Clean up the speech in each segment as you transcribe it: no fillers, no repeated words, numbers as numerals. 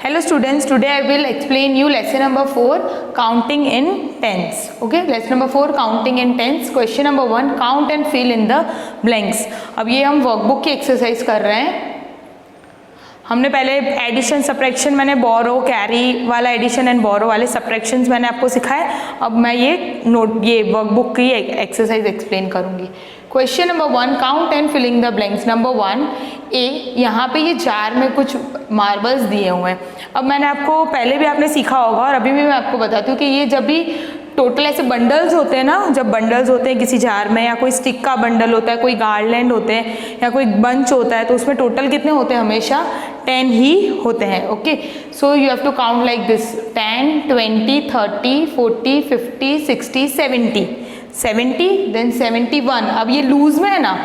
Hello students, today I will explain you lesson number 4 counting in tens. Okay, lesson number 4 counting in tens. Question number 1 count and fill in the blanks. अब ये हम workbook की exercise कर रहे हैं. हमने पहले addition subtraction मैंने बोरो कैरी वाला एडिशन एंड बोरो वाले सब्ट्रैक्शंस मैंने आपको सिखाए. अब मैं ये वर्कबुक की एक्सरसाइज एक्सप्लेन करूंगी. Question number 1 count and filling the blanks. Number 1 a, यहाँ पे ये जार में कुछ मार्बल्स दिए हुए हैं. अब मैंने आपको पहले भी आपने सीखा होगा और अभी भी मैं आपको बताती हूँ कि ये जब भी टोटल ऐसे बंडल्स होते हैं ना, जब बंडल्स होते हैं किसी जार में या कोई स्टिक का बंडल होता है, कोई गार्लैंड होते हैं या कोई बंच होता है, तो उसमें टोटल कितने होते हैं? हमेशा 10 ही होते हैं. Okay, so you have to count like this 10, 20, 30, 40, 50, 60, 70 then 71. अब ये लूज में है ना,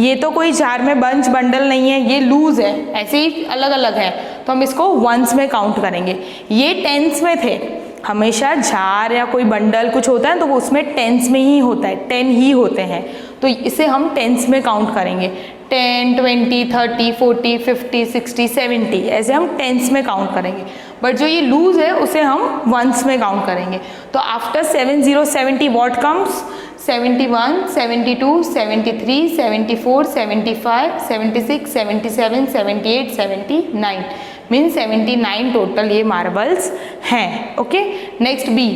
ये तो कोई जार में बंच बंडल नहीं है, ये लूज है, ऐसे ही अलग अलग है, तो हम इसको वंस में काउंट करेंगे. ये टेंस में थे. हमेशा जार या कोई बंडल कुछ होता है तो वो उसमें टेंस में ही होता है, 10 ही होते हैं, तो इसे हम टेंस में काउंट करेंगे. 10, 20, 30, 40, 50, 60, 70 ऐसे हम टेंस में काउंट करेंगे. बट जो ये लूज है उसे हम वंस में काउंट करेंगे. तो after 70, 70 what comes? 71, 72, 73, 74, 75, 76, 77, 78, 79 means 79 total ये मार्बल्स हैं. Okay, next b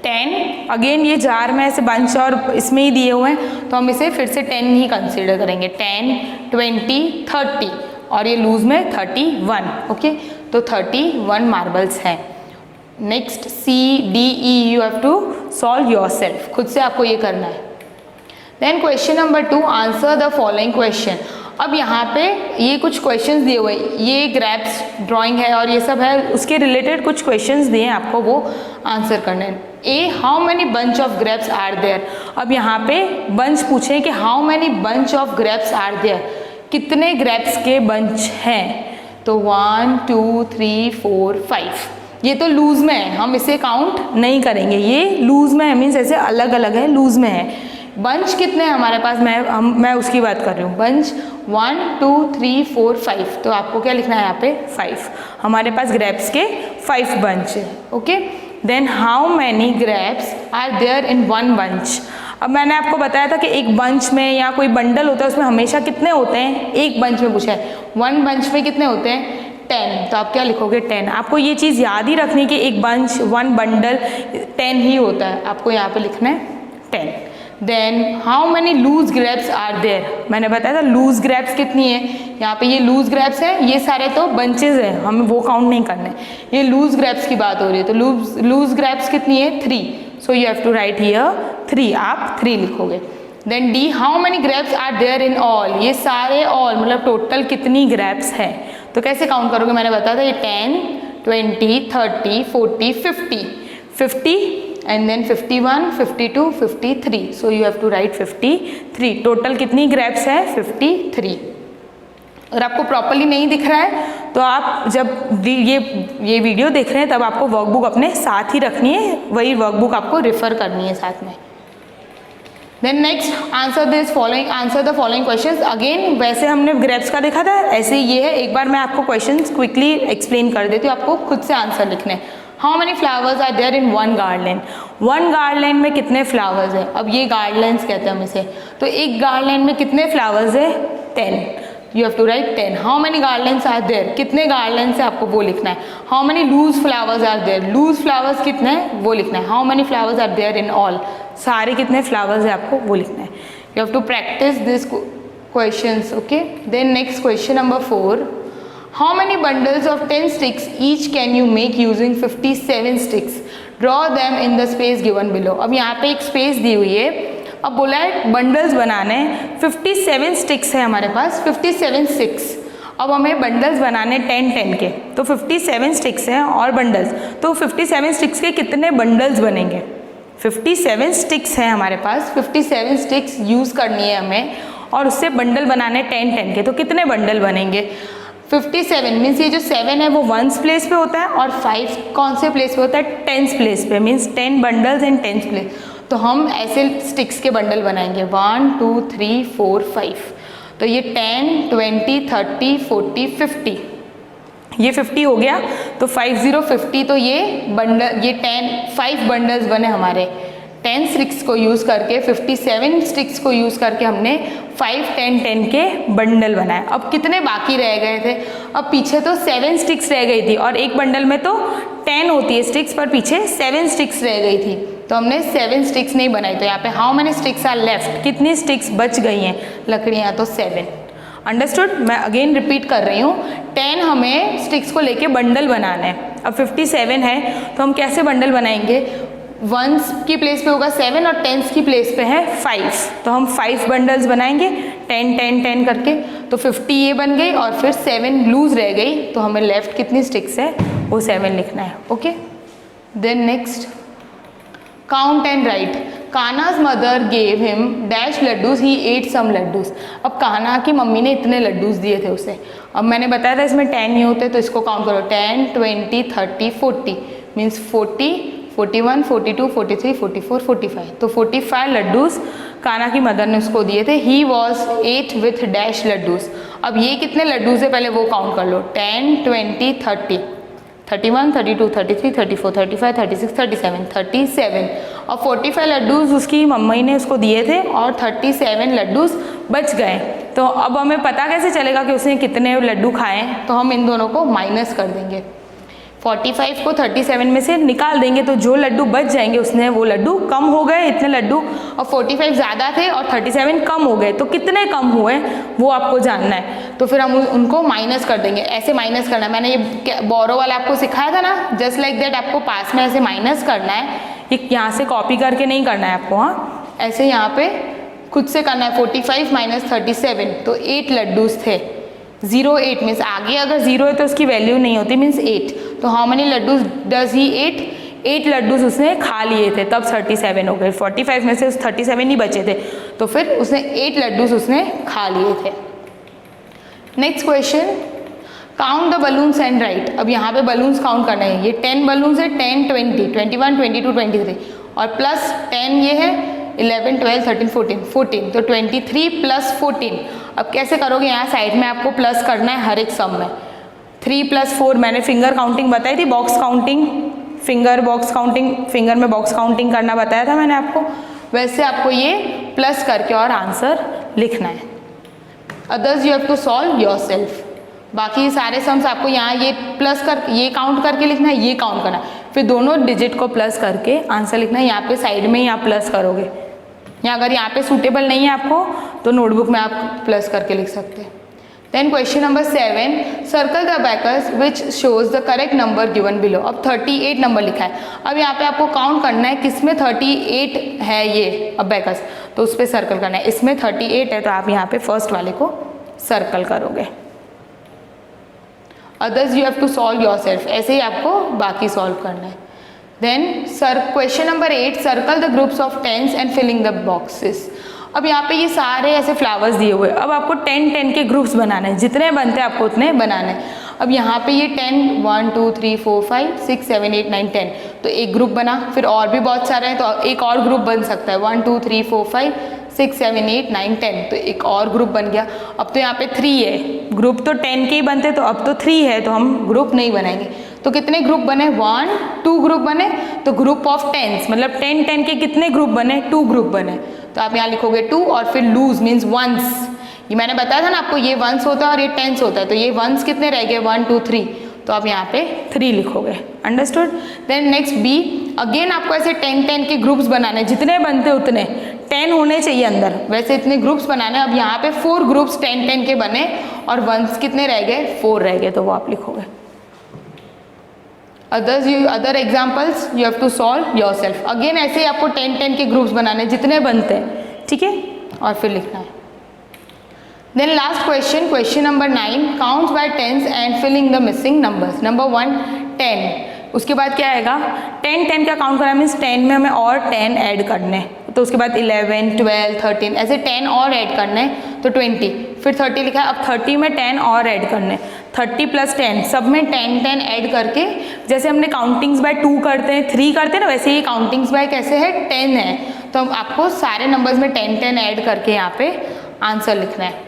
10. अगेन ये जार में ऐसे बंच और इसमें ही दिए हुए हैं तो हम इसे फिर से 10 ही कंसीडर करेंगे. 10, 20, 30 और ये लूज में 31. ओके, तो 31 मार्बल्स हैं. Next c d e you have to solve yourself, खुद से आपको ये करना है. Then question number 2 answer the following question. अब यहाँ पे ये कुछ क्वेश्चंस दिए हुए हैं, ये ग्रैप्स ड्राइंग है और ये सब है, उसके रिलेटेड कुछ क्वेश्चंस दिए हैं आपको, वो आंसर करने हैं. A how many bunch of grapes are there. अब यहाँ पे बंच पूछे कि how many bunch of grapes are there, कितने ग्रेप्स के बंच हैं. तो 1, 2, 3, 4, 5. ये तो लूज में है, हम इसे काउंट नहीं करेंगे. ये लूज में है मीन्स ऐसे अलग अलग है, लूज में है. बंच कितने हैं हमारे पास, मैं उसकी बात कर रही हूँ. बंच 1, 2, 3, 4, 5. तो आपको क्या लिखना है यहाँ पे? 5. हमारे पास ग्रेप्स के 5 बंच है. Okay, then how many grapes are there in one bunch. अब मैंने आपको बताया था कि एक बंच में या कोई बंडल होता है उसमें हमेशा कितने होते हैं? एक बंच में पूछा है, वन बंच में कितने होते हैं? 10. तो आप क्या लिखोगे? 10. आपको ये चीज़ याद ही रखनी कि एक बंच, वन बंडल 10 ही होता है. आपको यहाँ पे लिखना है 10. Then how many loose grapes are there. मैंने बताया था लूज ग्रेप्स कितनी है. यहाँ पे ये लूज ग्रेप्स है, ये सारे तो बंचेज हैं, हमें वो काउंट नहीं करने. ये लूज ग्रेप्स की बात हो रही है, तो लूज ग्रेप्स कितनी है? 3. So you have to write here 3. आप 3 लिखोगे. Then d how many grapes are there in all. ये सारे ऑल मतलब टोटल कितनी ग्रेप्स है. तो कैसे काउंट करोगे? मैंने बताया था ये 10, 20, 30, 40, 50 and then 51, 52, 53. So you have to write 53. Total कितनी ग्रेप्स है? 53. अगर आपको प्रॉपरली नहीं दिख रहा है तो आप जब ये वीडियो देख रहे हैं तब आपको वर्कबुक अपने साथ ही रखनी है, वही वर्कबुक आपको रिफर करनी है साथ में. Then next answer the following questions. Again वैसे हमने ग्रेप्स का देखा था, ऐसे ये है. एक बार मैं आपको क्वेश्चंस क्विकली एक्सप्लेन कर देती हूँ, आपको खुद से आंसर लिखने हैं. How many flowers are there in one garland. One garland में कितने फ्लावर्स है? अब ये गार्लैंड्स कहते हैं हम इसे. तो एक गार्लैंड में कितने फ्लावर्स है? 10. You have to write 10. How many garlands are there, कितने गार्लैंड्स है आपको वो लिखना है. How many loose flowers are there, loose flowers कितने हैं वो लिखना है. How many flowers are there in all, सारे कितने फ्लावर्स है आपको वो लिखना है. You have to practice this questions. Okay, then next question number 4 how many bundles of 10 sticks each can you make using 57 sticks. Draw them in the space given below. अब यहाँ पे एक स्पेस दी हुई है. अब बोला है बंडल्स बनाने, 57 स्टिक्स है हमारे पास, 57 sticks. अब हमें बंडल्स बनाने 10 के, तो 57 स्टिक्स हैं और बंडल्स, तो 57 स्टिक्स के कितने बंडल्स बनेंगे? 57 स्टिक्स हैं हमारे पास, 57 स्टिक्स यूज़ करनी है हमें और उससे बंडल बनाने 10 के, तो कितने बंडल बनेंगे? 57 मीन्स ये जो 7 है वो वंस प्लेस पे होता है और 5 कौन से प्लेस पे होता है? टेंस प्लेस पे. मीन्स 10 बंडल्स इन टेंस प्लेस. तो हम ऐसे स्टिक्स के बंडल बनाएंगे 1, 2, 3, 4, 5. तो ये 10, 20, 30, 40, 50 ये 50 हो गया, तो 50 तो ये बंडल, ये 5 बंडल्स बने हमारे 10 स्टिक्स को यूज़ करके, 57 स्टिक्स को यूज़ करके हमने 5, 10, 10 के बंडल बनाए। अब कितने बाकी रह गए थे? अब पीछे तो 7 स्टिक्स रह गई थी और एक बंडल में तो 10 होती है स्टिक्स, पर पीछे 7 स्टिक्स रह गई थी, तो हमने 7 स्टिक्स नहीं बनाई। तो यहाँ पे how many sticks are left, कितनी स्टिक्स बच गई हैं लकड़ियाँ? तो 7। अंडरस्टूड? मैं अगेन रिपीट कर रही हूँ, 10 हमें स्टिक्स को लेके बंडल बनाना है। अब 57 है तो हम कैसे बंडल बनाएंगे? 1s की प्लेस पे होगा 7 और 10s की प्लेस पे है 5, तो हम 5 बंडल्स बनाएंगे 10, 10, 10 करके। तो 50 ये बन गई और फिर 7 लूज रह गई, तो हमें लेफ्ट कितनी स्टिक्स है वो 7 लिखना है। Okay, then next, count and write. Kanha's mother gave him dash laddoos, he ate some laddoos. अब कान्हा की मम्मी ने इतने लड्डूज दिए थे उसे। अब मैंने बताया था इसमें 10 नहीं होते, तो इसको काउंट करो, 10, 20, 30, 40 मीन्स 40, 41, 42, 43, 44, 45। तो 45 लड्डूज कान्हा की मदर ने उसको दिए थे। He was at with dash laddoos. अब ये कितने लड्डूज है पहले वो काउंट कर लो, 10, 20, 30, 31, 32, 33, 34, 35, 36, 37, 37 और 45 लड्डूज उसकी मम्मी ने उसको दिए थे और 37 लड्डूज बच गए। तो अब हमें पता कैसे चलेगा कि उसने कितने लड्डू खाए? तो हम इन दोनों को माइनस कर देंगे, 45 को 37 में से निकाल देंगे, तो जो लड्डू बच जाएंगे उसने वो लड्डू कम हो गए इतने लड्डू, और 45 ज़्यादा थे और 37 कम हो गए, तो कितने कम हुए वो आपको जानना है। तो फिर हम उनको माइनस कर देंगे, ऐसे माइनस करना है। मैंने ये बोरो वाला आपको सिखाया था ना, जस्ट लाइक दैट आपको पास में ऐसे माइनस करना है, ये यहाँ से कॉपी करके नहीं करना है आपको, हाँ ऐसे यहाँ पे खुद से करना है। 45 माइनस 37 तो 8 लड्डूज थे। 08 मीन्स आगे अगर 0 है तो उसकी वैल्यू नहीं होती, मीन्स 8। तो how many laddoos does he eat? 8 laddoos उसने खा लिए थे, तब 37 हो गए। 45 में से 37 ही बचे थे, तो फिर उसने 8 लड्डूज उसने खा लिए थे। Next question, count the balloons and right. अब यहाँ पे बलून्स काउंट करना है। ये 10 बलून्स है, 10, 20, 21, 22, 23 और प्लस 10 ये है 11, 12, 13, 14, तो 23 प्लस 14। अब कैसे करोगे? यहाँ साइड में आपको प्लस करना है हर एक सम में। 3 + 4 मैंने फिंगर काउंटिंग बताई थी, box counting, finger box counting, finger में बॉक्स काउंटिंग करना बताया था मैंने आपको, वैसे आपको ये प्लस करके और आंसर लिखना है। Others you have to solve yourself. बाकी सारे सम्स आपको यहाँ ये प्लस कर, ये काउंट करके लिखना है, ये काउंट करना है, फिर दोनों डिजिट को प्लस करके आंसर लिखना है। यहाँ पे साइड में ही आप प्लस करोगे, या अगर यहाँ पे सूटेबल नहीं है आपको तो नोटबुक में आप प्लस करके लिख सकते हैं। Then question number 7, circle the abacus which shows the correct number given below. अब 38 नंबर लिखा है। अब यहाँ पे आपको काउंट करना है किसमें 38 है, ये अबैकस, तो उस पर सर्कल करना है। इसमें 38 है तो आप यहाँ पे फर्स्ट वाले को सर्कल करोगे। Others you have to solve yourself, ऐसे ही आपको बाकी सॉल्व करना है। Then question number 8, circle the groups of 10s and filling the boxes. अब यहाँ पे ये सारे ऐसे फ्लावर्स दिए हुए, अब आपको 10 के ग्रुप्स बनाने हैं, जितने बनते हैं आपको उतने बनाने हैं। अब यहाँ पे ये 10, 1, 2, 3, 4, 5, 6, 7, 8, 9, 10, तो एक ग्रुप बना। फिर और भी बहुत सारे हैं तो एक और ग्रुप बन सकता है, 1, 2, 3, 4, 5, 6, 7, 8, 9, 10, तो एक और ग्रुप बन गया। अब तो यहाँ पे 3 है, ग्रुप तो 10 के ही बनते, तो अब तो 3 है तो हम ग्रुप नहीं बनाएंगे। तो कितने ग्रुप बने? 1, 2 ग्रुप बने, तो ग्रुप ऑफ 10s मतलब 10 के कितने ग्रुप बने? 2 ग्रुप बने। तो आप यहाँ लिखोगे 2 और फिर लूज मीन्स वंस। ये मैंने बताया था ना आपको, ये वंस होता है और ये 10s होता है, तो ये वंस कितने रह गए? 1, 2, 3, तो आप यहाँ पे 3 लिखोगे। Understood? Then next b, again आपको ऐसे 10 के ग्रुप्स बनाने, जितने बनते उतने 10 होने चाहिए अंदर, वैसे इतने ग्रुप्स बनाने। अब यहाँ पे 4 ग्रुप्स 10 के बने और वंस कितने रह गए? 4 रह गए, तो वो आप लिखोगे। Other examples you have to solve yourself. Again ऐसे ही आपको 10 के ग्रुप्स बनाने, जितने बनते हैं, ठीक है, और फिर लिखना है। Then last question, question number 9, counts by 10s and filling the missing numbers. Number 1 10, उसके बाद क्या आएगा? 10 का काउंट करना मीन्स 10 में हमें और 10 ऐड करने, तो उसके बाद 11, 12, 13 ऐसे 10 और ऐड करने, तो 20, फिर 30 लिखा है। अब 30 में 10 और ऐड करने, 30 + 10, सब में 10 ऐड करके, जैसे हमने काउंटिंग्स बाय 2 करते हैं, 3 करते हैं ना, वैसे ही काउंटिंग्स बाय कैसे है? 10 है, तो आपको सारे नंबर्स में 10 ऐड करके यहाँ पे आंसर लिखना है।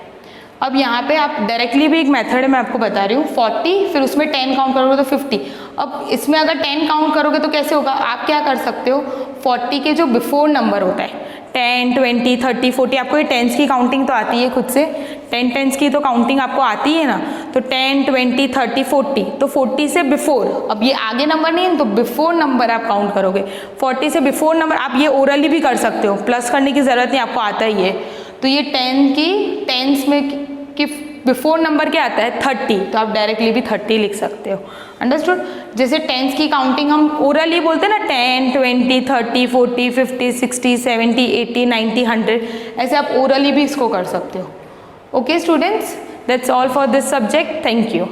अब यहाँ पे आप डायरेक्टली भी एक मेथड है, मैं आपको बता रही हूँ, 40 फिर उसमें 10 काउंट करोगे तो 50। अब इसमें अगर 10 काउंट करोगे तो कैसे होगा, आप क्या कर सकते हो, 40 के जो बिफोर नंबर होता है 10, 20, 30, 40, आपको ये टेंस की काउंटिंग तो आती है खुद से, 10 टेंस की तो काउंटिंग आपको आती है ना, तो 10, 20, 30, 40, तो 40 से बिफोर, अब ये आगे नंबर नहीं है तो बिफोर नंबर आप काउंट करोगे, 40 से बिफोर नंबर। आप ये ओरली भी कर सकते हो, प्लस करने की ज़रूरत नहीं, आपको आता ही है। तो ये 10 की टेंस में कि बिफोर नंबर क्या आता है 30, तो आप डायरेक्टली भी 30 लिख सकते हो। अंडरस्टूड। जैसे टेंस की काउंटिंग हम ओरली बोलते हैं ना, 10, 20, 30, 40, 50, 60, 70, 80, 90, 100, ऐसे आप ओरली भी इसको कर सकते हो। Okay students, that's all for this subject. Thank you.